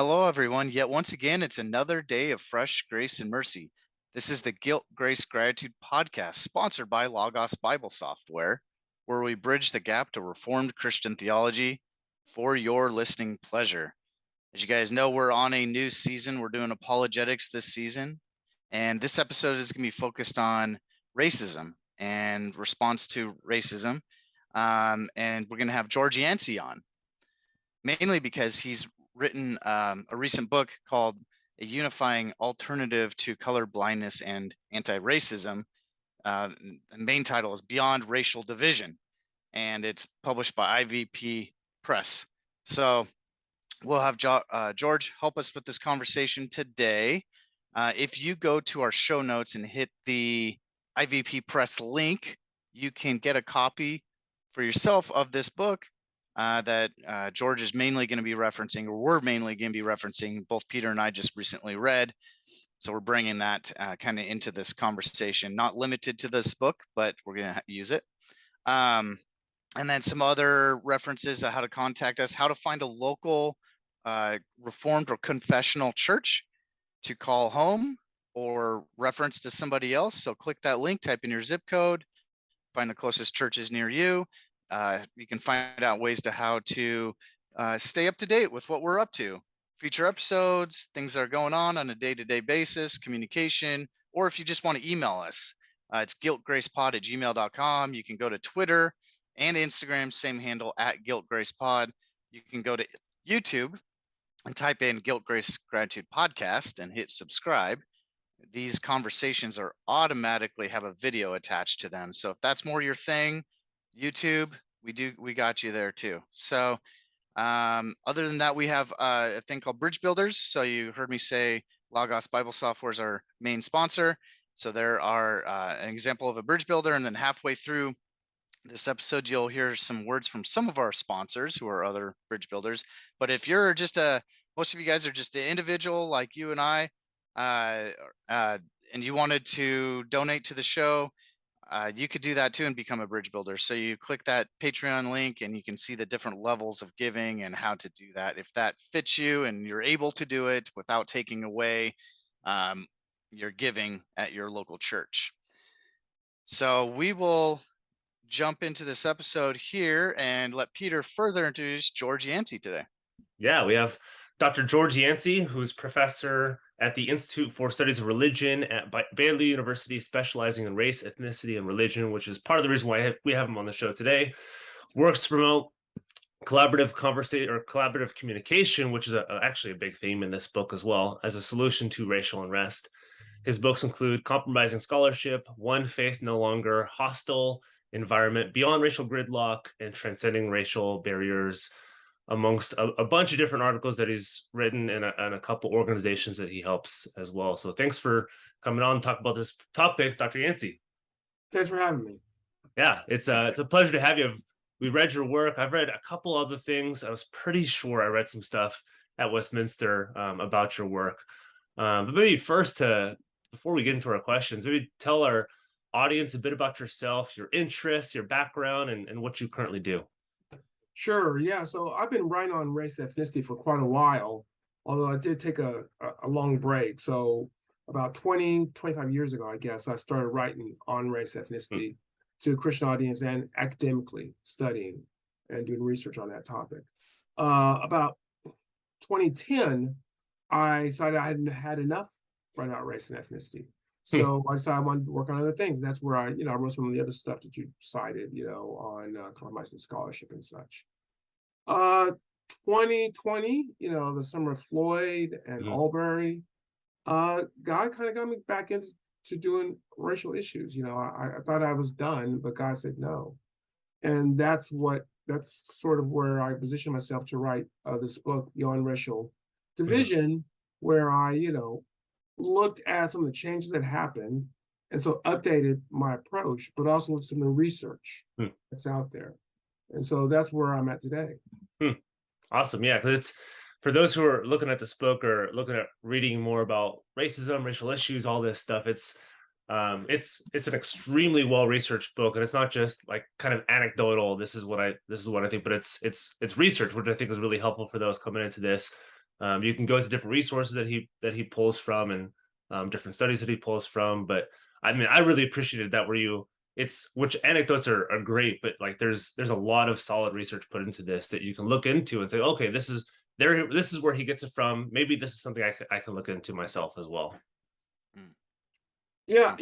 Hello, everyone. Yet once again, it's another day of fresh grace and mercy. This is the Guilt, Grace, Gratitude podcast, sponsored by Logos Bible Software, where we bridge the gap to Reformed Christian theology for your listening pleasure. As you guys know, we're on a new season. We're doing apologetics this season. And this episode is going to be focused on racism and response to racism. And we're going to have George Yancey on, mainly because he's written a recent book called A Unifying Alternative to Color Blindness and Anti-Racism. The main title is Beyond Racial Division, and it's published by IVP Press. So we'll have George help us with this conversation today. If you go to our show notes and hit the IVP Press link, you can get a copy for yourself of this book that George is mainly going to be referencing, or we're mainly going to be referencing. Both Peter and I just recently read. So we're bringing that kind of into this conversation, not limited to this book, but we're going to use it. And then some other references on how to contact us, how to find a local Reformed or confessional church to call home or reference to somebody else. So click that link, type in your zip code, find the closest churches near you. You can find out ways to how to stay up to date with what we're up to. Future episodes, things that are going on a day-to-day basis, communication, or if you just want to email us, it's guiltgracepod@gmail.com. You can go to Twitter and Instagram, same handle @guiltgracepod. You can go to YouTube and type in Guilt, Grace, Gratitude Podcast and hit subscribe. These conversations are automatically have a video attached to them. So if that's more your thing, YouTube, we got you there too. So other than that, we have a thing called Bridge Builders. So you heard me say Logos Bible Software is our main sponsor. So there are an example of a bridge builder, and then halfway through this episode, you'll hear some words from some of our sponsors who are other bridge builders. But if you're just most of you guys are just an individual like you and I, and you wanted to donate to the show, you could do that too and become a bridge builder. So you click that Patreon link and you can see the different levels of giving and how to do that. If that fits you and you're able to do it without taking away your giving at your local church. So we will jump into this episode here and let Peter further introduce George Yancey today. Yeah, we have Dr. George Yancey, who's professor at the Institute for Studies of Religion at Baylor University, specializing in race, ethnicity, and religion, which is part of the reason why we have him on the show today. Works to promote collaborative conversation or collaborative communication, which is actually a big theme in this book as well, as a solution to racial unrest. His books include Compromising Scholarship, One Faith No Longer, Hostile Environment, Beyond Racial Gridlock, and Transcending Racial Barriers, amongst a bunch of different articles that he's written and a couple organizations that he helps as well. So thanks for coming on and talk about this topic, Dr. Yancey. Thanks for having me. Yeah, it's a pleasure to have you. We read your work. I've read a couple other things. I was pretty sure I read some stuff at Westminster about your work. But maybe first, before we get into our questions, maybe tell our audience a bit about yourself, your interests, your background, and what you currently do. Sure. Yeah. So I've been writing on race and ethnicity for quite a while, although I did take a long break. So about 25 years ago, I guess, I started writing on race and ethnicity to a Christian audience and academically studying and doing research on that topic. About 2010, I decided I hadn't had enough writing out race and ethnicity. So I decided I wanted to work on other things. And that's where I wrote some of the other stuff that you cited, on compromising scholarship and such. 2020, the summer of Floyd and Albury, God kind of got me back into doing racial issues. I thought I was done, but God said no. And that's sort of where I positioned myself to write this book, Beyond Racial Division, where I, looked at some of the changes that happened and so updated my approach, but also some of the research that's out there. And so that's where I'm at today. Awesome. Yeah, because it's for those who are looking at this book or looking at reading more about racism, racial issues, all this stuff, it's an extremely well-researched book, and it's not just like kind of anecdotal. This is what I think, but it's research, which I think is really helpful for those coming into this. You can go to different resources that he pulls from, and different studies that he pulls from. But I mean, I really appreciated that, where which anecdotes are great, but like there's a lot of solid research put into this that you can look into and say, okay, this is where he gets it from. Maybe this is something I can look into myself as well. Yeah,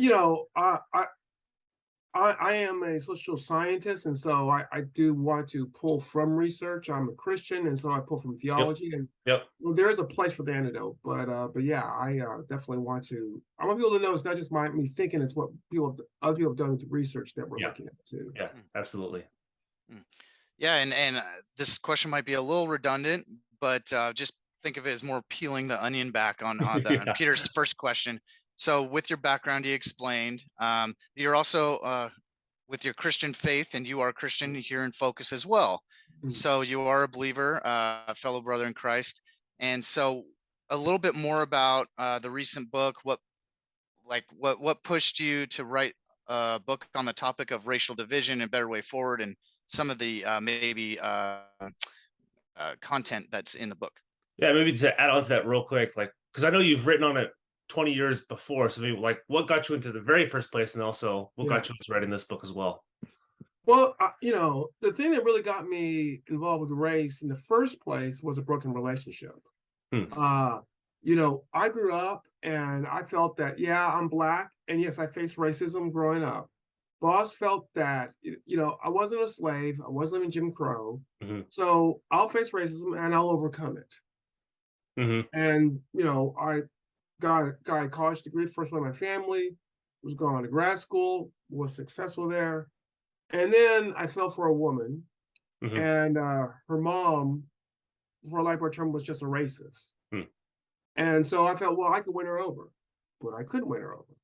I am a social scientist, and so I do want to pull from research. I'm a Christian, and so I pull from theology. And Yep. well, there is a place for the antidote, but yeah, I definitely want to. I want people to know it's not just me thinking; it's what other people have done with the research that we're looking at too. Yeah, absolutely. Yeah, and this question might be a little redundant, but just think of it as more peeling the onion back on on Peter's first question. So, with your background, you explained you're also with your Christian faith, and you are Christian here in Focus as well. So you are a believer, a fellow brother in Christ. And so a little bit more about the recent book, what pushed you to write a book on the topic of racial division and better way forward, and some of the maybe content that's in the book. Yeah, maybe to add on to that real quick, like, because I know you've written on it 20 years before, so maybe like what got you into the very first place, and also what got you into writing this book as well. Well, the thing that really got me involved with race in the first place was a broken relationship. I grew up and I felt that, yeah, I'm Black, and yes, I faced racism growing up. But I also felt that, I wasn't a slave, I wasn't living Jim Crow, so I'll face racism and I'll overcome it. And, I got a college degree, first one in my family, was going to grad school, was successful there. And then I fell for a woman, and her mom, for lack of a term, was just a racist. And so I felt, well, I could win her over, but I couldn't win her over.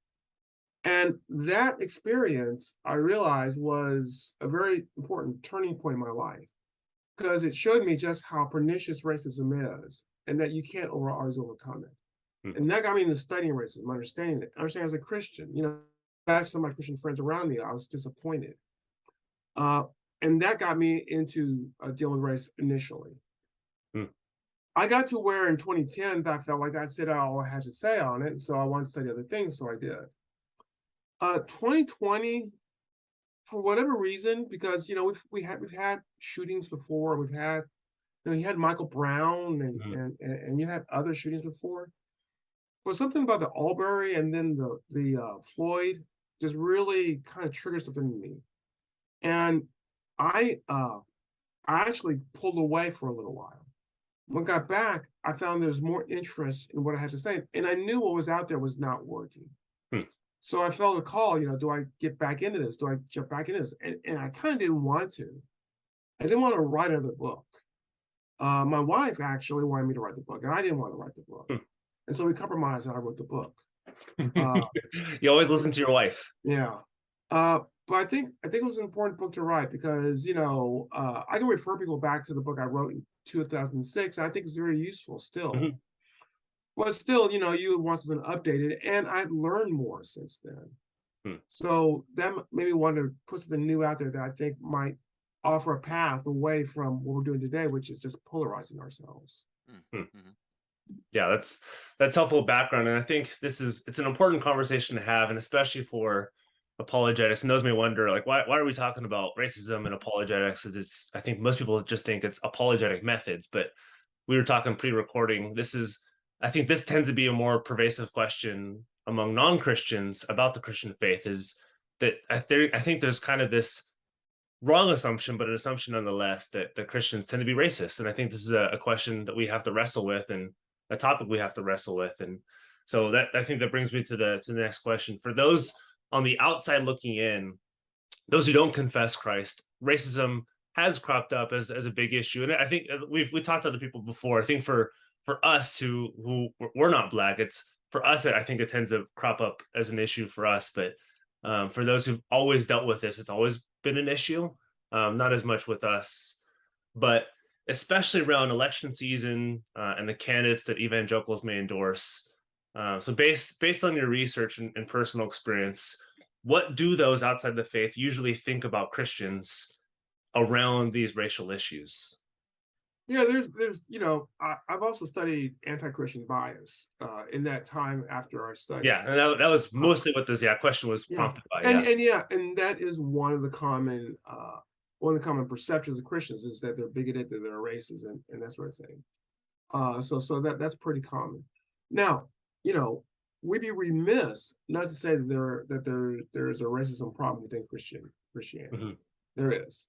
And that experience, I realized, was a very important turning point in my life, because it showed me just how pernicious racism is, and that you can't always overcome it. And that got me into studying racism, understanding as a Christian. Back to some of my Christian friends around me, I was disappointed. And that got me into dealing with race initially. I got to where in 2010 I felt like I said all I had to say on it, so I wanted to study other things, so I did. 2020, for whatever reason, because we've had shootings before, we've had you had Michael Brown and you had other shootings before, but something about the Albury and then the Floyd just really kind of triggered something in me. And I actually pulled away for a little while. When I got back, I found there was more interest in what I had to say, and I knew what was out there was not working. So I felt a call, do I get back into this? Do I jump back into this? And I kind of didn't want to. I didn't want to write another book. My wife actually wanted me to write the book, and I didn't want to write the book. And so we compromised, and I wrote the book. You always listen to your wife. Yeah. But I think it was an important book to write because, I can refer people back to the book I wrote in 2006. And I think it's very useful still. But still, you would want something updated, and I've learned more since then. So that made me want to put something new out there that I think might offer a path away from what we're doing today, which is just polarizing ourselves. Yeah, that's helpful background, and I think it's an important conversation to have, and especially for apologetics. And those may wonder, like, why are we talking about racism and apologetics? I think most people just think it's apologetic methods, but we were talking pre-recording. I think this tends to be a more pervasive question among non-Christians about the Christian faith, is that I think there's kind of this wrong assumption, but an assumption nonetheless, that the Christians tend to be racist. And I think this is a question that we have to wrestle with, and a topic we have to wrestle with. And so that, I think that brings me to the next question. For those on the outside looking in, those who don't confess Christ, racism has cropped up as a big issue. And I think we talked to other people before. I think for us who we're not Black, it's for us, I think it tends to crop up as an issue for us. But for those who've always dealt with this, it's always been an issue. Not as much with us, but especially around election season and the candidates that evangelicals may endorse. So based on your research and personal experience, what do those outside the faith usually think about Christians around these racial issues? Yeah, there's I've also studied anti-Christian bias in that time after I studied. Yeah, and that was Uh, mostly what this question was yeah, prompted by. and Yeah. and that is one of the common perceptions of Christians is that they're bigoted, that they're racist, and that sort of thing. So that's pretty common. Now, we'd be remiss not to say that there's a racism problem within Christianity. Hmm. There is.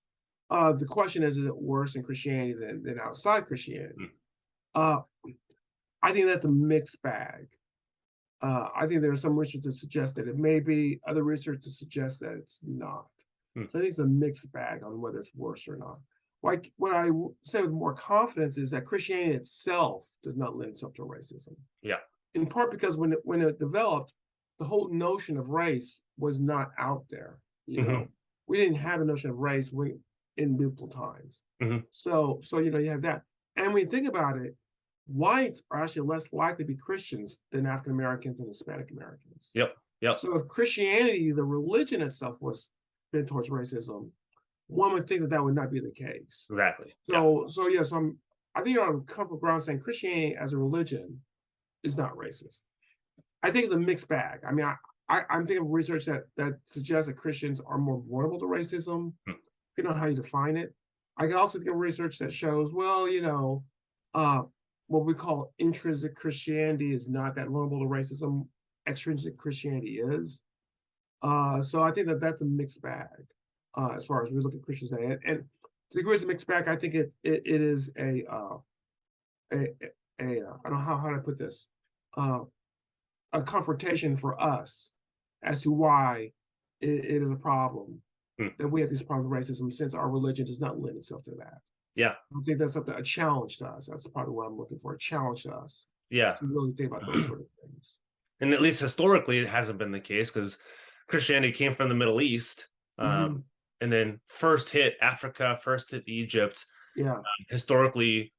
The question is it worse in Christianity than outside Christianity? Uh, I think that's a mixed bag. I think there's some research that suggests that it may be, other research that suggests that it's not. Mm. So I think it's a mixed bag on whether it's worse or not. Like what I say with more confidence is that Christianity itself does not lend itself to racism. Yeah. In part because when it developed, the whole notion of race was not out there. We didn't have a notion of race in biblical times. So you have that. And when you think about it, whites are actually less likely to be Christians than African Americans and Hispanic Americans. Yep. So if Christianity, the religion itself, was bent towards racism, one would think that would not be the case. Exactly. So I think you're on comfortable ground saying Christianity as a religion is not racist. I think it's a mixed bag. I mean, I'm thinking of research that suggests that Christians are more vulnerable to racism, depending on how you define it. I can also think of research that shows, what we call intrinsic Christianity is not that vulnerable to racism. Extrinsic Christianity is. So I think that's a mixed bag as far as we look at Christians today. And to the degree it's a mixed bag, I think it is I don't know how to put this, a confrontation for us as to why it is a problem that we have this problem with racism, since our religion does not lend itself to that. Yeah. I think that's a challenge to us. That's probably what I'm looking for, a challenge to us. Yeah. To really think about those sort of things. And at least historically, it hasn't been the case because Christianity came from the Middle East, and then first hit Africa, first hit Egypt. Yeah. Historically,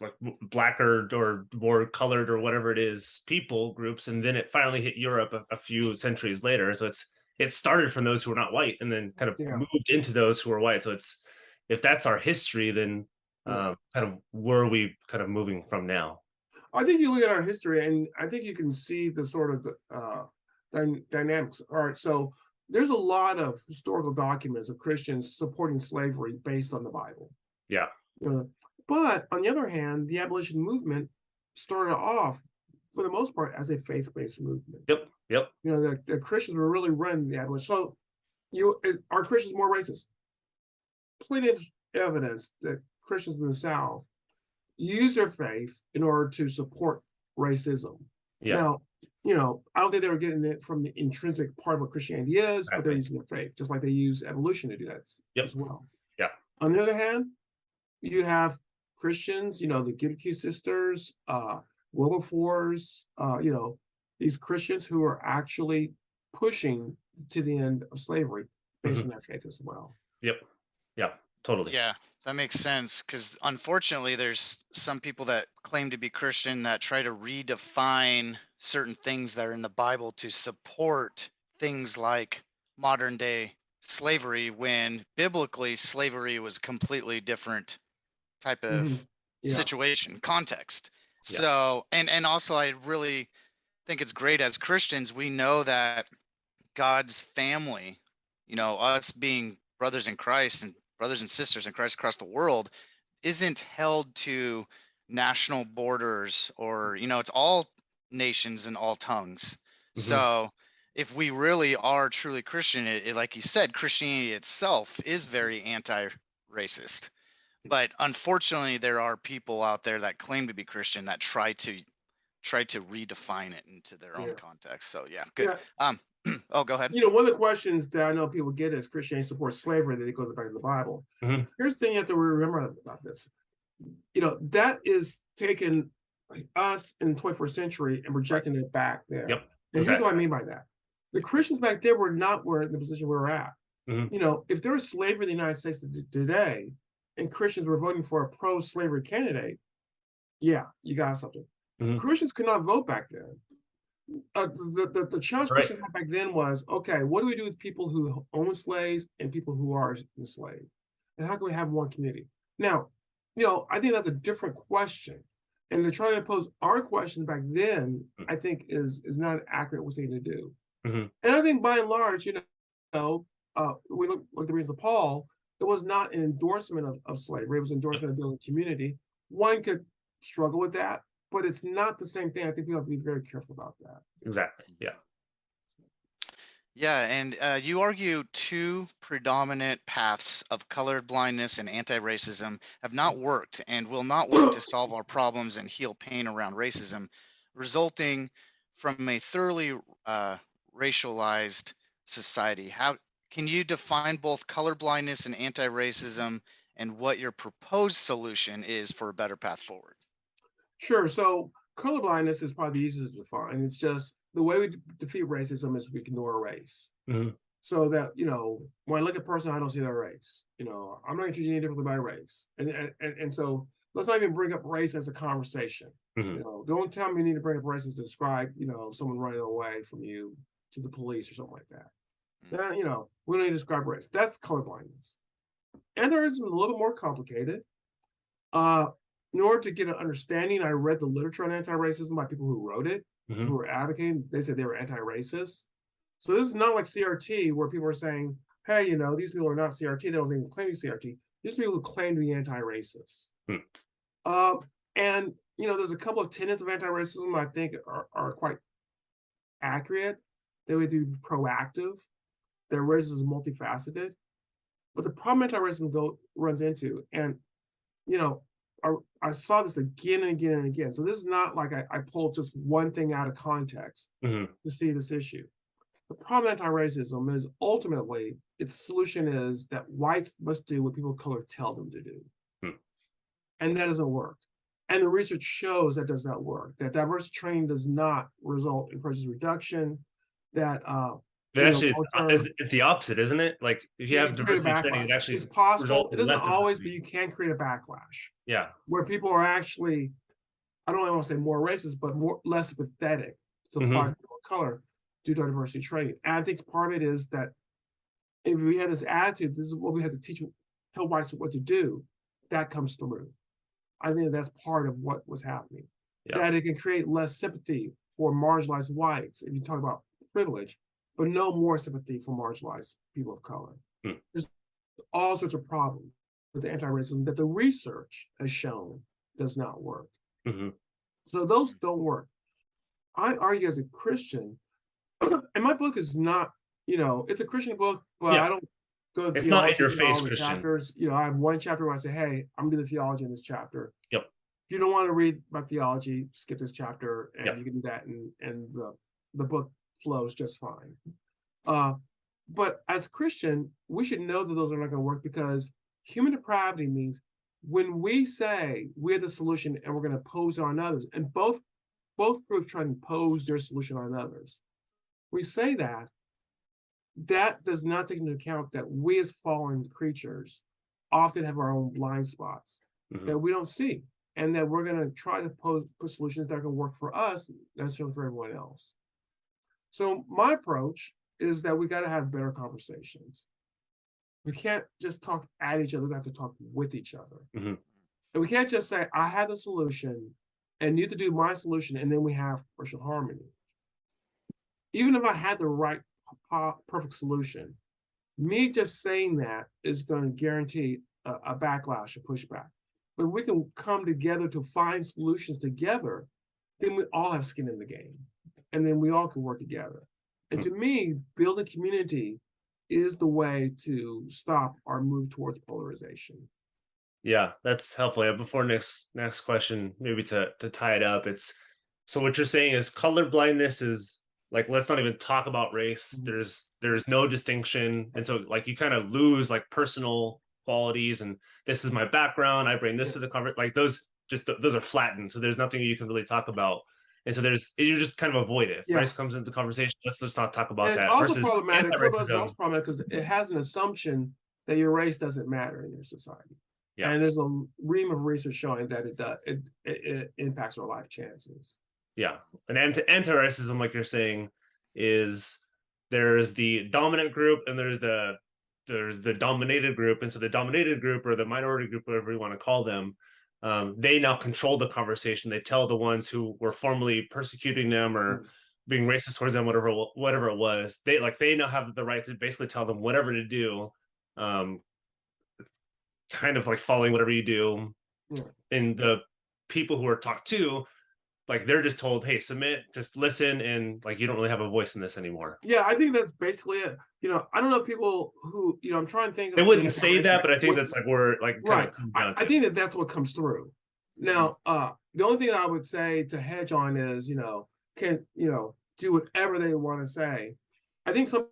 like blacker or more colored or whatever it is, people groups, and then it finally hit Europe a few centuries later. So it started from those who were not white, and then kind of moved into those who are white. So if that's our history, then kind of where are we kind of moving from now? I think you look at our history, and I think you can see the sort of dynamics. All right, so there's a lot of historical documents of Christians supporting slavery based on the Bible. Yeah. But on the other hand, the abolition movement started off, for the most part, as a faith-based movement. Yep. The Christians were really running the abolition. So, are Christians more racist? Plenty of evidence that Christians in the South use their faith in order to support racism. Yeah. Now, I don't think they were getting it from the intrinsic part of what Christianity is, but they're using their faith, just like they use evolution to do that as well. Yeah. On the other hand, you have Christians, the Giltgracepod sisters, Wilberforce, these Christians who are actually pushing to the end of slavery based on their faith as well. Yep. Totally. Yeah, that makes sense, because unfortunately there's some people that claim to be Christian that try to redefine certain things that are in the Bible to support things like modern day slavery, when biblically slavery was completely different type of situation, context. So and also I really think it's great, as Christians we know that God's family, us being brothers in Christ and brothers and sisters in Christ across the world, isn't held to national borders, or it's all nations and all tongues. So if we really are truly Christian, it like you said, Christianity itself is very anti-racist. But unfortunately, there are people out there that claim to be Christian that try to redefine it into their own context. So yeah, good. Oh, go ahead. One of the questions that I know people get is Christianity supports slavery, that it goes back to the Bible. Here's the thing you have to remember about this. That is taking us in the 21st century and projecting it back there. And here's what I mean by that. The Christians back there were not in the position we're at. If there was slavery in the United States today and Christians were voting for a pro-slavery candidate, you got something. Christians could not vote back then. The challenge Christians had back then was, okay, what do we do with people who own slaves and people who are enslaved? And how can we have one community? Now, I think that's a different question. And to try to pose our question back then, I think is not an accurate thing to do. Mm-hmm. And I think by and large, we look at the reasons of Paul, it was not an endorsement of slavery, it was an endorsement of building community. One could struggle with that, but it's not the same thing. I think we have to be very careful about that. Exactly. Yeah. Yeah, and you argue two predominant paths of colorblindness and anti-racism have not worked and will not work to solve our problems and heal pain around racism, resulting from a thoroughly racialized society. How can you define both colorblindness and anti-racism and what your proposed solution is for a better path forward? Sure. So colorblindness is probably the easiest to define. It's just the way we defeat racism is we ignore race. Mm-hmm. So that, when I look at a person, I don't see their race. I'm not treating any differently by race. And so let's not even bring up race as a conversation. Mm-hmm. Don't tell me you need to bring up race to describe, someone running away from you to the police or something like that. Then, we don't need to describe race. That's colorblindness. And there is a little more complicated. In order to get an understanding, I read the literature on anti-racism by people who wrote it, Mm-hmm. who were advocating. They said they were anti-racist. So this is not like CRT where people are saying, hey, these people are not CRT. They don't even claim to be CRT. These people who claim to be anti-racist. And, there's a couple of tenets of anti-racism I think are quite accurate. They would be proactive. Their racism is multifaceted. But the problem anti-racism runs into, and, I saw this again and again and again. So this is not like I pulled just one thing out of context Mm-hmm. to see this issue. The problem with anti-racism is ultimately its solution is that whites must do what people of color tell them to do. And that doesn't work. And the research shows that does not work, that diversity training does not result in prejudice reduction, that Actually, it's the opposite, isn't it? Like if you have diversity training, it actually it's possible. results It in doesn't less always, diversity. but you can create a backlash. Yeah. Where people are actually, I don't want to say more racist, but less sympathetic to the people of color due to diversity training. And I think part of it is that if we have this attitude, this is what we have to tell whites what to do, that comes through. I think that's part of what was happening. Yeah. That it can create less sympathy for marginalized whites, if you talk about privilege, but no more sympathy for marginalized people of color. There's all sorts of problems with anti-racism that the research has shown does not work. So those don't work. I argue as a Christian, and my book is not, it's a Christian book, but I don't go to it's not in your face all the Christian chapters. I have one chapter where I say, hey, I'm gonna do the theology in this chapter. Yep. If you don't want to read my theology, skip this chapter, and you can do that, and the book flows just fine. But as a Christian, we should know that those are not going to work, because human depravity means when we say we're the solution and we're going to impose it on others, and both groups try to impose their solution on others, we say that does not take into account that we as fallen creatures often have our own blind spots that we don't see, and that we're going to try to put solutions that are going to work for us, not necessarily for everyone else. So my approach is that we got to have better conversations. We can't just talk at each other. We have to talk with each other. And we can't just say, I have the solution and you have to do my solution, and then we have racial harmony. Even if I had the right perfect solution, me just saying that is going to guarantee a backlash, a pushback. But if we can come together to find solutions together, then we all have skin in the game. And then we all can work together. And to me, building community is the way to stop our move towards polarization. Yeah, that's helpful. Yeah, before next question, maybe to tie it up, it's so what you're saying is colorblindness is like, let's not even talk about race. There's no distinction. And so like you kind of lose like personal qualities, and this is my background, I bring this to the conversation. Like those are flattened. So there's nothing you can really talk about. And so you just kind of avoid it. If race comes into the conversation, let's just not talk about that. It's also problematic. It's also problematic because it has an assumption that your race doesn't matter in your society. Yeah. And there's a ream of research showing that it does. It impacts our life chances. Yeah. And anti-racism, like you're saying, is there's the dominant group and there's the there's the dominated group, and so the dominated group or the minority group, whatever you want to call them, they now control the conversation. They tell the ones who were formerly persecuting them or being racist towards them, whatever it was. They now have the right to basically tell them whatever to do, kind of like following whatever you do. And the people who are talked to, like, they're just told, hey, submit, just listen, and like you don't really have a voice in this anymore. Yeah, I think that's basically it. I don't know people who, I'm trying to think. They wouldn't say that, but I think that's like where like right. I think that's what comes through. Now, the only thing I would say to hedge on is, can do whatever they want to say. I think some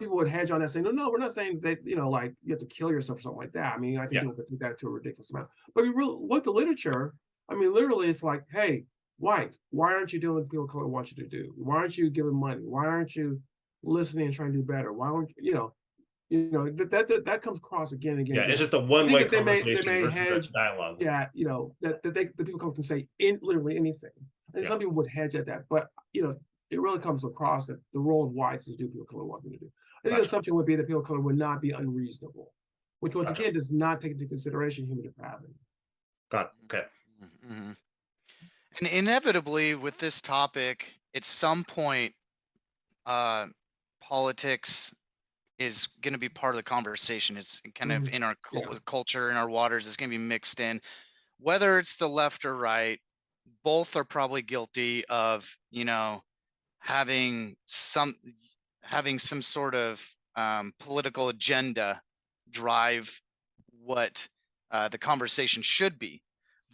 people would hedge on that, saying, no, we're not saying that, like you have to kill yourself or something like that. I mean, I think people could take that to a ridiculous amount. But if you really look at the literature, I mean, literally, it's like, hey, whites, why aren't you doing what people of color want you to do? Why aren't you giving money? Why aren't you listening and trying to do better? Why aren't that comes across again and again. Yeah, again. it's just a one-way conversation they may versus dialogue. Yeah, that the people of color can say literally anything. And some people would hedge at that, but it really comes across that the role of whites is to do what people of color want them to do. I think the assumption would be that people of color would not be unreasonable, which once again does not take into consideration human depravity. Got it. Okay. Mm-hmm. And inevitably with this topic, at some point, politics is going to be part of the conversation. It's kind of in our culture, in our waters, it's going to be mixed in. Whether it's the left or right, both are probably guilty of, having some sort of political agenda drive what the conversation should be,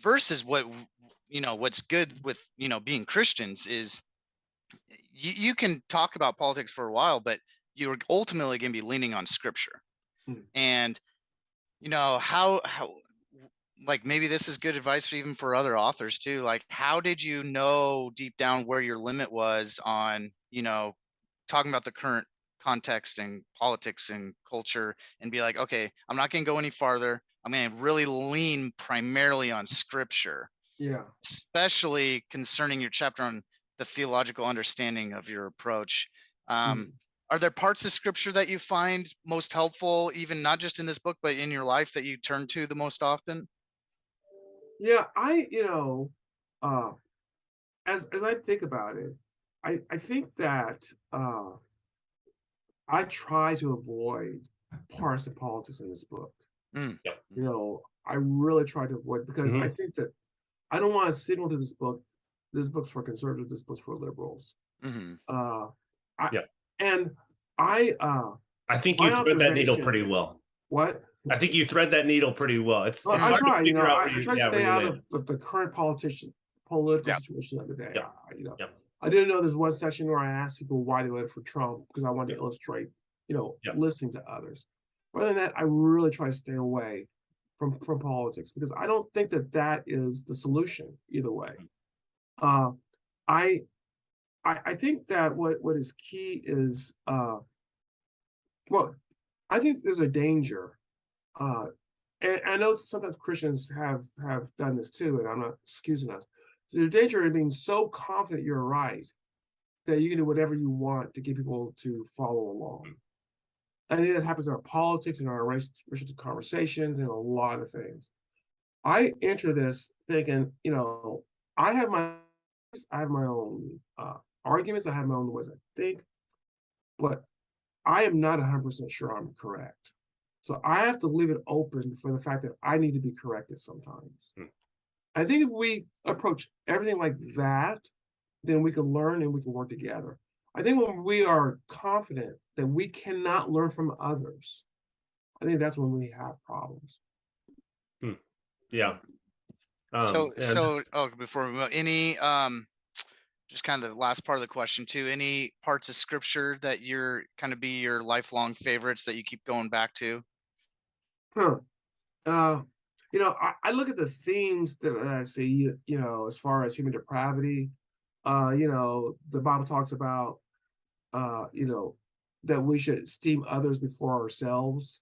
versus what's good with being Christians is you can talk about politics for a while, but you're ultimately going to be leaning on scripture. And how like, maybe this is good advice even for other authors too. Like, how did you know deep down where your limit was on talking about the current context and politics and culture, and be like, okay, I'm not going to go any farther. I'm going to really lean primarily on scripture. Yeah. Especially concerning your chapter on the theological understanding of your approach. Are there parts of scripture that you find most helpful, even not just in this book, but in your life, that you turn to the most often? Yeah, as I think about it, I think that I try to avoid partisan politics in this book. I really try to avoid, because I think that I don't want to signal to this book, this book's for conservatives, this book's for liberals. I think you thread that needle pretty well. What? I think you thread that needle pretty well. It's hard I try, to figure out I try to stay out of the current political situation of the day. I didn't know there's one section where I asked people why they voted for Trump, because I wanted to illustrate, listening to others. Other than that, I really try to stay away from politics, because I don't think that is the solution either way. I think that what is key is, I think there's a danger, and I know sometimes Christians have done this too, and I'm not excusing us. There's a danger in being so confident you're right that you can do whatever you want to get people to follow along. I think that happens in our politics and our racial conversations and a lot of things. I enter this thinking, I have my own arguments, I have my own ways I think, but I am not 100% sure I'm correct. So I have to leave it open for the fact that I need to be corrected sometimes. I think if we approach everything like that, then we can learn and we can work together. I think when we are confident that we cannot learn from others, I think that's when we have problems. Yeah. Before we move on, any just kind of the last part of the question too, any parts of scripture that you're kind of be your lifelong favorites that you keep going back to? I look at the themes that I see, as far as human depravity. The Bible talks about, that we should esteem others before ourselves.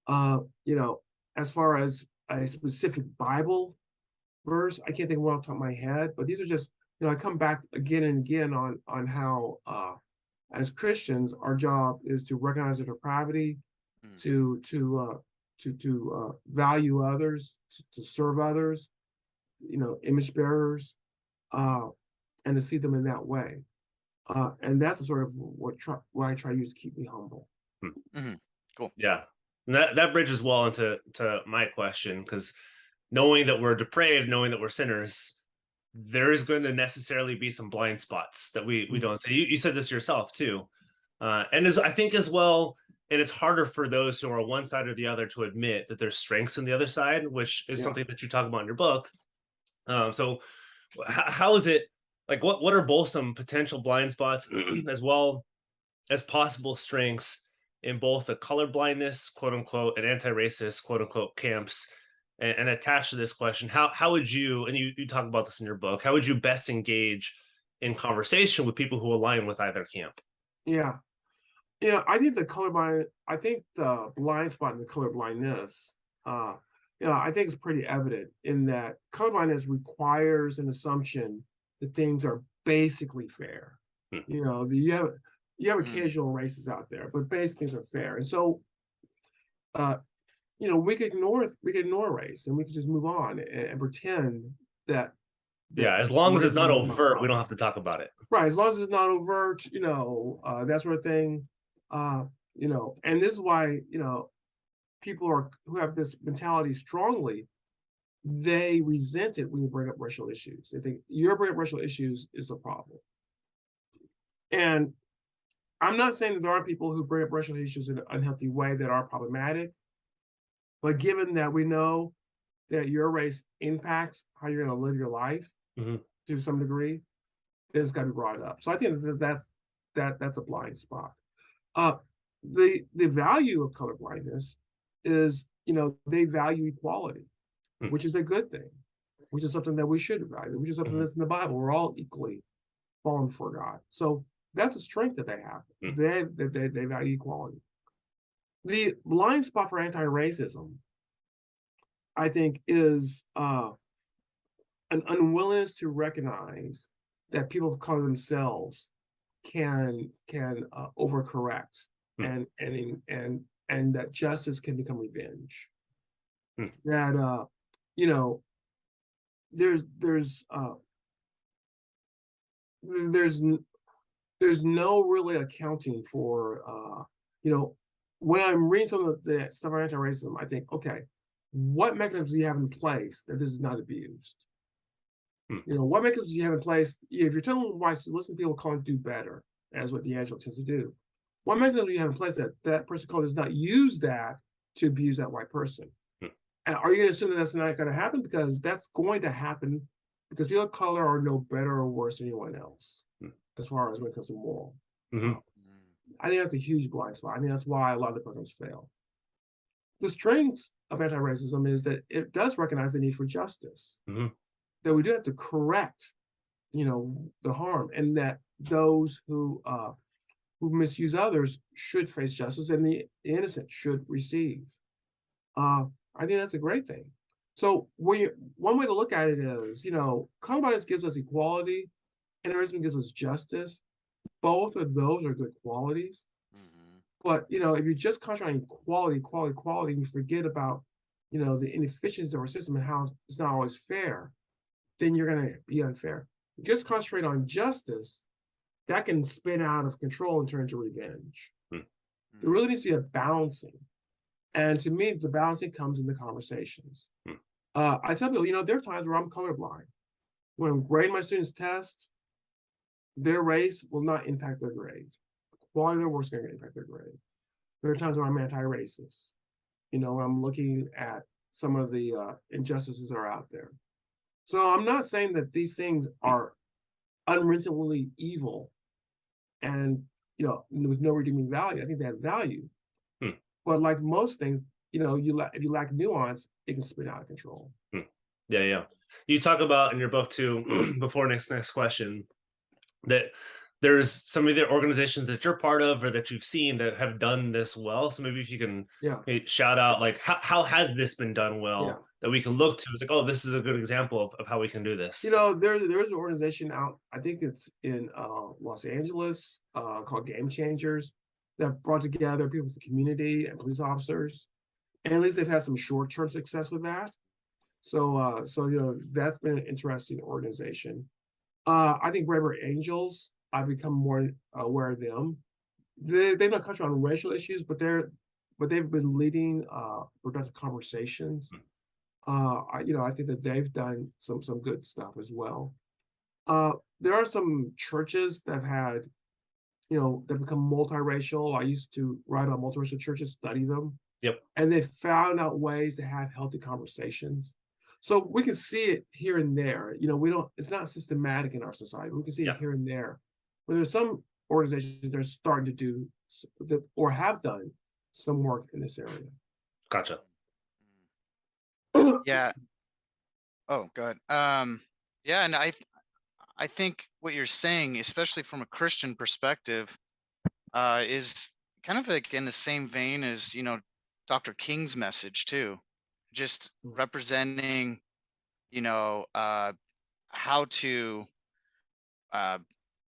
As far as a specific Bible verse, I can't think of one off the top of my head, but these are just, I come back again and again on how, as Christians, our job is to recognize the depravity to value others, to serve others, image bearers, and to see them in that way. And that's a sort of what I try to use to keep me humble. Mm-hmm. Cool. Yeah. And that bridges well into my question, because knowing that we're depraved, knowing that we're sinners, there is going to necessarily be some blind spots that we don't see. You said this yourself too. And I think as well, and it's harder for those who are on one side or the other to admit that there's strengths on the other side, which is something that you talk about in your book. So how is it, like, what are both some potential blind spots as well as possible strengths in both the colorblindness, quote unquote, and anti-racist, quote unquote, camps? And attached to this question, how would you, and you talk about this in your book, how would you best engage in conversation with people who align with either camp? Yeah. I think the blind spot in the colorblindness, I think it's pretty evident in that colorblindness requires an assumption that things are basically fair. You have occasional races out there, but basically things are fair. And so, we could ignore race and we could just move on and pretend that. Yeah, as long as it's not overt, we don't have to talk about it. Right, as long as it's not overt, that sort of thing. And this is why, people who have this mentality strongly, they resent it when you bring up racial issues. They think you're bringing up racial issues is a problem. And I'm not saying that there aren't people who bring up racial issues in an unhealthy way that are problematic, but given that we know that your race impacts how you're going to live your life to some degree, it's got to be brought up. So I think that's a blind spot. The value of colorblindness is, they value equality, which is a good thing, which is something that we should value, which is something that's in the Bible. We're all equally fallen before God. So that's a strength that they have. They value equality. The blind spot for anti-racism, I think, is an unwillingness to recognize that people of color themselves can overcorrect and that justice can become revenge. That there's no really accounting for when I'm reading some of the stuff on anti-racism, I think, okay, what mechanisms do you have in place that this is not abused? What mechanisms do you have in place? If you're telling whites to listen to people calling do better, as what D'Angelo tends to do, what mechanism do you have in place that person called does not use that to abuse that white person? And are you going to assume that that's not going to happen? Because that's going to happen, because people of color are no better or worse than anyone else as far as when it comes to moral. I think that's a huge blind spot. I mean, that's why a lot of the programs fail. The strength of anti-racism is that it does recognize the need for justice, that we do have to correct, the harm, and that those who misuse others should face justice, and the innocent should receive. I think that's a great thing. So one way to look at it is, colorblindness gives us equality, and racism gives us justice. Both of those are good qualities. But, if you just concentrate on equality, and you forget about, the inefficiencies of our system and how it's not always fair, then you're going to be unfair. Just concentrate on justice, that can spin out of control and turn into revenge. There really needs to be a balancing. And to me, the balancing comes in the conversations. I tell people, there are times where I'm colorblind. When I'm grading my students' tests, their race will not impact their grade. The quality of their work is going to impact their grade. There are times when I'm anti-racist. When I'm looking at some of the injustices that are out there. So I'm not saying that these things are unreasonably evil and, with no redeeming value. I think they have value. But like most things, if you lack nuance, it can spin out of control. Yeah. You talk about in your book too, before next question, that there's some of the organizations that you're part of or that you've seen that have done this well. So maybe if you can shout out, like, how has this been done well that we can look to? It's like, oh, this is a good example of how we can do this. There's an organization out, I think it's in Los Angeles, called Game Changers. that brought together people with the community and police officers. And at least they've had some short-term success with that. So that's been an interesting organization. I think Rebel Angels, I've become more aware of them. They've not touched on racial issues, but they've been leading productive conversations. I think that they've done some good stuff as well. There are some churches that had, that become multiracial. I used to write on multiracial churches, study them. Yep. And they found out ways to have healthy conversations. So we can see it here and there. It's not systematic in our society. We can see it here and there. But there's some organizations that are starting to do that or have done some work in this area. Gotcha. Yeah. Oh, go ahead. Yeah, and I think what you're saying, especially from a Christian perspective, is kind of like in the same vein as, Dr. King's message too, just representing, how to,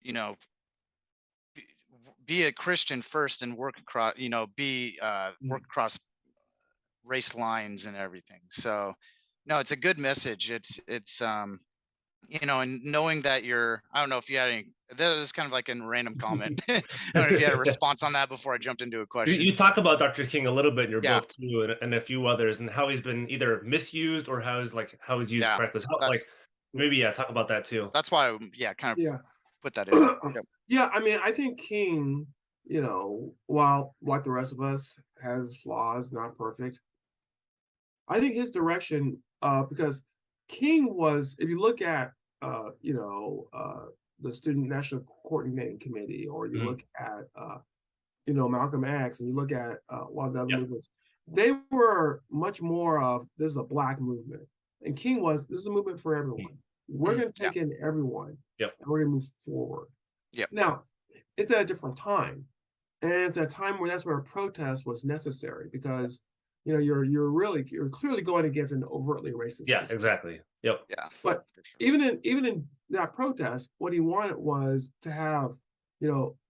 you know, be a Christian first and work across, work across race lines and everything. So, no, it's a good message. It's and knowing that I don't know if you had any, that was kind of like a random comment. I don't know if you had a response on that before I jumped into a question. You talk about Dr. King a little bit in your book too, and a few others, and how he's been either misused or how he's used correctly. Talk about that too. That's why, kind of put that in there. Yep. Yeah, I mean, I think King, while like the rest of us has flaws, not perfect. I think his direction, because King was, if you look at, the Student National Coordinating Committee, or you look at, Malcolm X, and you look at one of the other movements, they were much more of, this is a Black movement. And King was, this is a movement for everyone. We're going to take in everyone, and we're going to move forward. Now, it's at a different time. And it's a time where that's where a protest was necessary, because you're clearly going against an overtly racist system. Exactly. Yep. Yeah. But even in that protest, what he wanted was to have,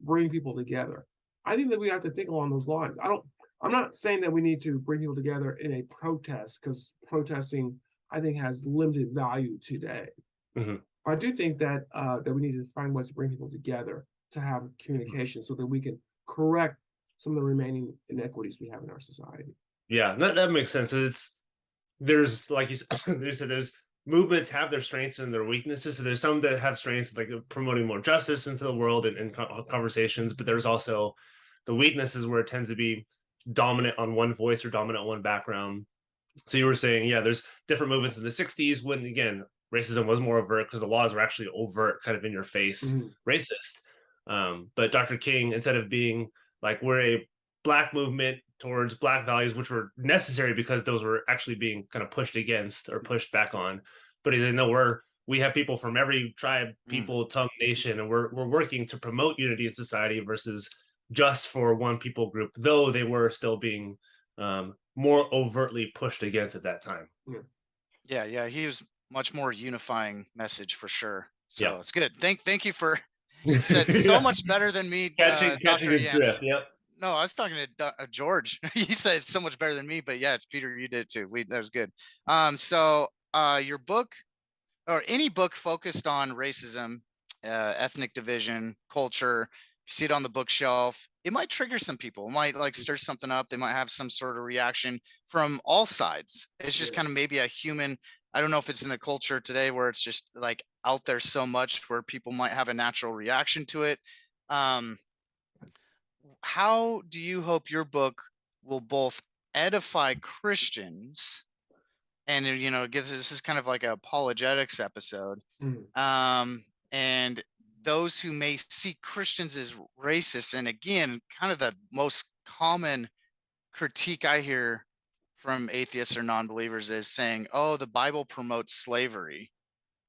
bring people together. I think that we have to think along those lines. I'm not saying that we need to bring people together in a protest, because protesting, I think, has limited value today. Mm-hmm. I do think that that we need to find ways to bring people together to have communication, so that we can correct some of the remaining inequities we have in our society. Yeah, that makes sense. There's, like you said, there's movements have their strengths and their weaknesses. So there's some that have strengths, like promoting more justice into the world and conversations, but there's also the weaknesses where it tends to be dominant on one voice or dominant on one background. So you were saying, there's different movements in the 60s when, again, racism was more overt because the laws were actually overt, kind of in your face, racist. But Dr. King, instead of being like, we're a Black movement towards Black values, which were necessary because those were actually being kind of pushed against or pushed back on. But he said, no, we have people from every tribe, people, tongue, nation, and we're working to promote unity in society versus just for one people group, though they were still being more overtly pushed against at that time. Yeah. He was much more unifying message for sure. So it's good. Thank you for, you said so much better than me. Catching his drift. Yep. No, I was talking to George. He said it's so much better than me, but it's Peter. You did it too. That was good. So your book, or any book focused on racism, ethnic division, culture, you see it on the bookshelf, it might trigger some people. It might stir something up. They might have some sort of reaction from all sides. It's just kind of maybe a human. I don't know if it's in the culture today where it's just like out there so much where people might have a natural reaction to it. How do you hope your book will both edify Christians, and this is kind of like an apologetics episode, and those who may see Christians as racist? And again, kind of the most common critique I hear from atheists or non-believers is saying, "Oh, the Bible promotes slavery,"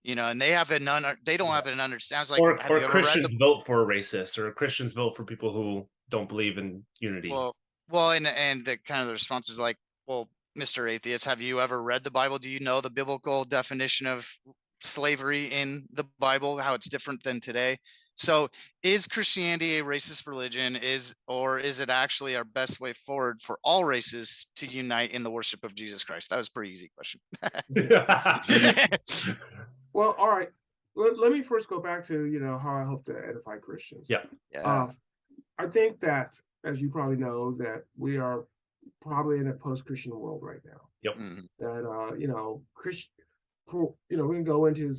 and they don't have an understanding. Like, or have you ever Christians read vote for racists, or Christians vote for people who don't believe in unity. Well, and the kind of the response is like, well, Mr. Atheist, have you ever read the Bible? Do you know the biblical definition of slavery in the Bible, how it's different than today? So is Christianity a racist religion, or is it actually our best way forward for all races to unite in the worship of Jesus Christ? That was a pretty easy question. Well, all right. Let me first go back to, how I hope to edify Christians. Yeah. Yeah. I think that, as you probably know, that we are probably in a post-Christian world right now. Yep. Mhm. That, we can go into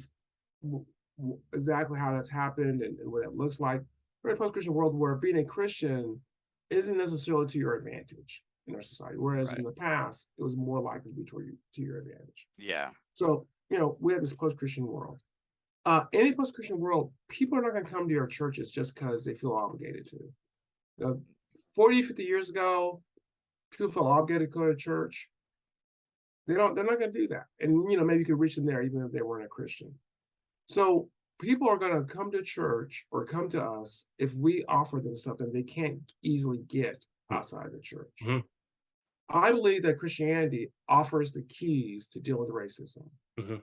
exactly how that's happened and what it looks like. We're in a post-Christian world where being a Christian isn't necessarily to your advantage in our society, whereas Right. in the past, it was more likely to be to your advantage. Yeah. So, we have this post-Christian world. In a post-Christian world, people are not going to come to your churches just because they feel obligated to. 40, 50 years ago, people felt obligated to go to church. They're not going to do that. And, maybe you could reach them there even if they weren't a Christian. So people are going to come to church or come to us if we offer them something they can't easily get outside the church. Mhm. I believe that Christianity offers the keys to deal with racism. Mhm.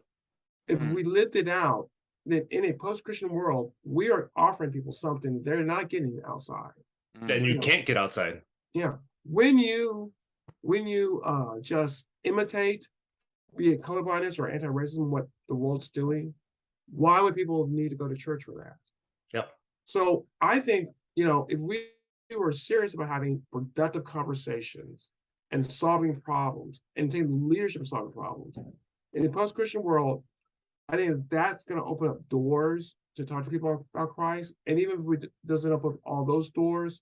If Mhm. we lived it out, then in a post-Christian world, we are offering people something they're not getting outside. And you can't get outside. Yeah. When you just imitate, be it colorblindness or anti-racism, what the world's doing, why would people need to go to church for that? Yep. So I think, if we were serious about having productive conversations and solving problems and taking leadership in solving problems in a post-Christian world, I think that's going to open up doors to talk to people about Christ. And even if it doesn't open up all those doors,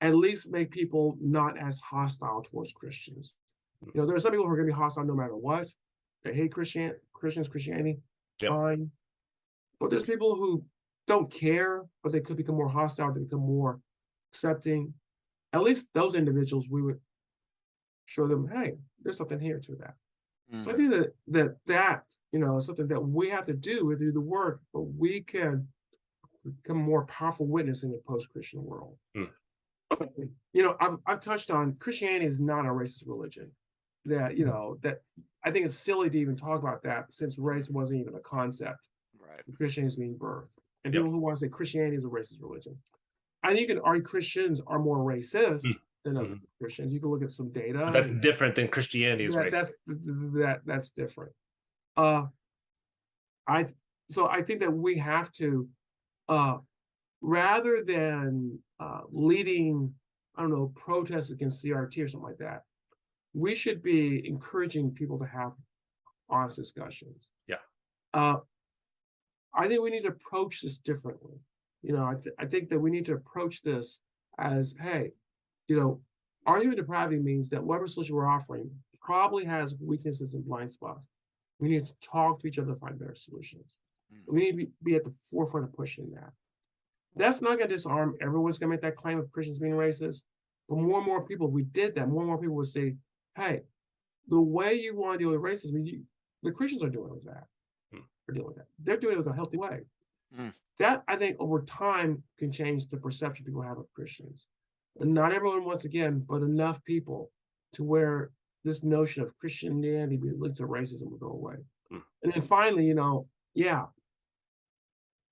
at least make people not as hostile towards Christians. There are some people who are going to be hostile no matter what. They hate Christianity, Yep. fine. But there's people who don't care, but they could become more hostile, they become more accepting. At least those individuals, we would show them, hey, there's something here to that. So I think that is something that we have to do. We do the work, but we can become a more powerful witness in the post-Christian world. I've touched on Christianity is not a racist religion. That I think it's silly to even talk about that since race wasn't even a concept. Right. Christianity is being birthed. And Yep. people who want to say Christianity is a racist religion. I think you can argue Christians are more racist than other Christians. You can look at some data. But that's different than Christianity is racist. That's different. I think that we have to, rather than leading, protests against CRT or something like that, we should be encouraging people to have honest discussions. Yeah. I think we need to approach this differently. I think that we need to approach this as, hey, argument depravity means that whatever solution we're offering probably has weaknesses and blind spots. We need to talk to each other to find better solutions. We need to be at the forefront of pushing that. That's not going to disarm everyone's going to make that claim of Christians being racist. But more and more people, if we did that, more and more people would say, hey, the way you want to deal with racism, the Christians are doing with that. They're dealing with that. They're doing it in a healthy way. That, I think, over time can change the perception people have of Christians. And not everyone, once again, but enough people to where this notion of Christianity being linked to racism will go away. And then finally,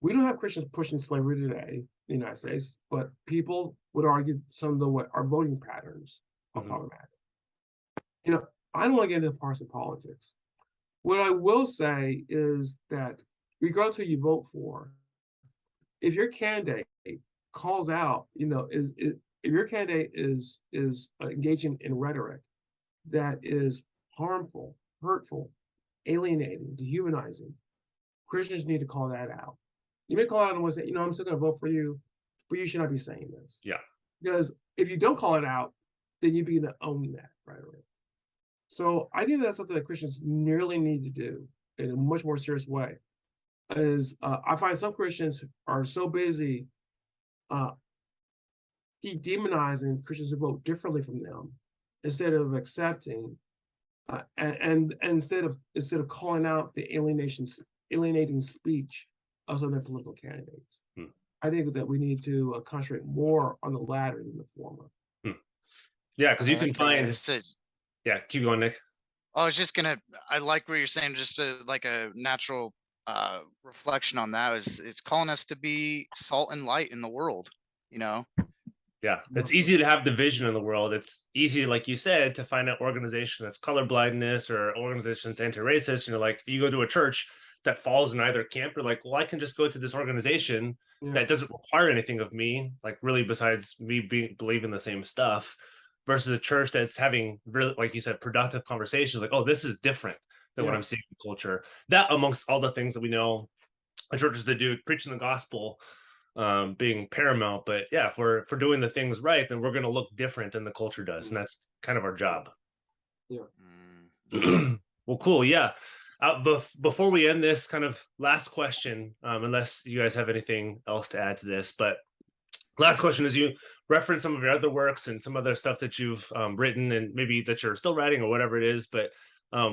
we don't have Christians pushing slavery today in the United States, but people would argue some of our voting patterns are problematic. I don't want to get into partisan politics. What I will say is that regardless of who you vote for, if your candidate calls out, if your candidate is engaging in rhetoric that is harmful, hurtful, alienating, dehumanizing, Christians need to call that out. You may call out and say, I'm still going to vote for you, but you should not be saying this. Yeah. Because if you don't call it out, then you begin to own that rhetoric. So I think that's something that Christians nearly need to do in a much more serious way. I find some Christians are so busy demonizing Christians who vote differently from them instead of accepting and instead of calling out the alienating speech of some of their political candidates. I think that we need to concentrate more on the latter than the former. Yeah, because you can find. Yeah, keep going, Nick. I was just I like what you're saying, just like a natural reflection on that is it's calling us to be salt and light in the world, you know? Yeah, it's easy to have division in the world. It's easy, like you said, to find an organization that's colorblindness or organization that's anti-racist. Like you go to a church that falls in either camp, you're like, well, I can just go to this organization that doesn't require anything of me, like really besides me believing the same stuff, versus a church that's having really, like you said, productive conversations. Like, oh, this is different than what I'm seeing in culture. That amongst all the things that we know, churches that do preaching the gospel being paramount. But yeah, if we're doing the things right, then we're going to look different than the culture does, and that's kind of our job. Well, cool. Yeah. Before we end this, kind of last question, unless you guys have anything else to add to this, but last question is, you reference some of your other works and some other stuff that you've written and maybe that you're still writing or whatever it is, but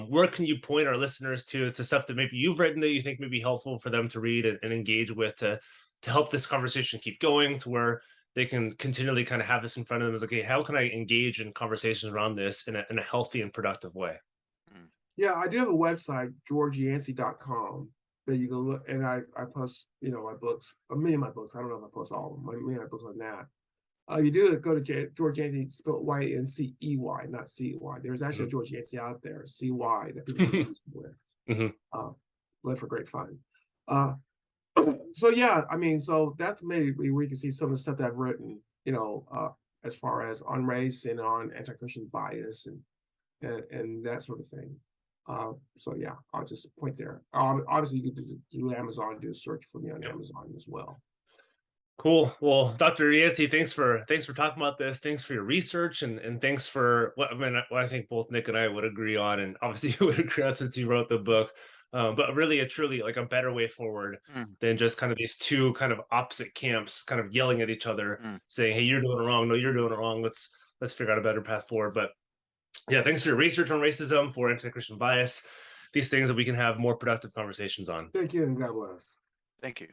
where can you point our listeners to stuff that maybe you've written that you think may be helpful for them to read and engage with to help this conversation keep going, to where they can continually kind of have this in front of them as, okay, how can I engage in conversations around this in a healthy and productive way? Yeah, I do have a website, georgeyancey.com, that you can look, and I post, my books, many of my books. I don't know if I post all of them. Many of my books on that. You do go to George Yancey, spelled Y-N-C-E-Y, not C-Y. There's actually a George Yancey out there, C-Y, that people confuse with. Live for great fun. So yeah, so that's maybe where you can see some of the stuff that I've written, as far as on race and on anti-Christian bias and that sort of thing. So yeah, I'll just point there. Obviously, you can do Amazon, do a search for me on Amazon as well. Cool. Well, Dr. Yancey, thanks for talking about this. Thanks for your research, and thanks for what I think both Nick and I would agree on, and obviously you would agree on since you wrote the book. But really, truly like a better way forward than just kind of these two kind of opposite camps kind of yelling at each other, saying, "Hey, you're doing it wrong. No, you're doing it wrong. Let's figure out a better path forward." But yeah, thanks for your research on racism, for anti-Christian bias, these things that we can have more productive conversations on. Thank you, and God bless. Thank you.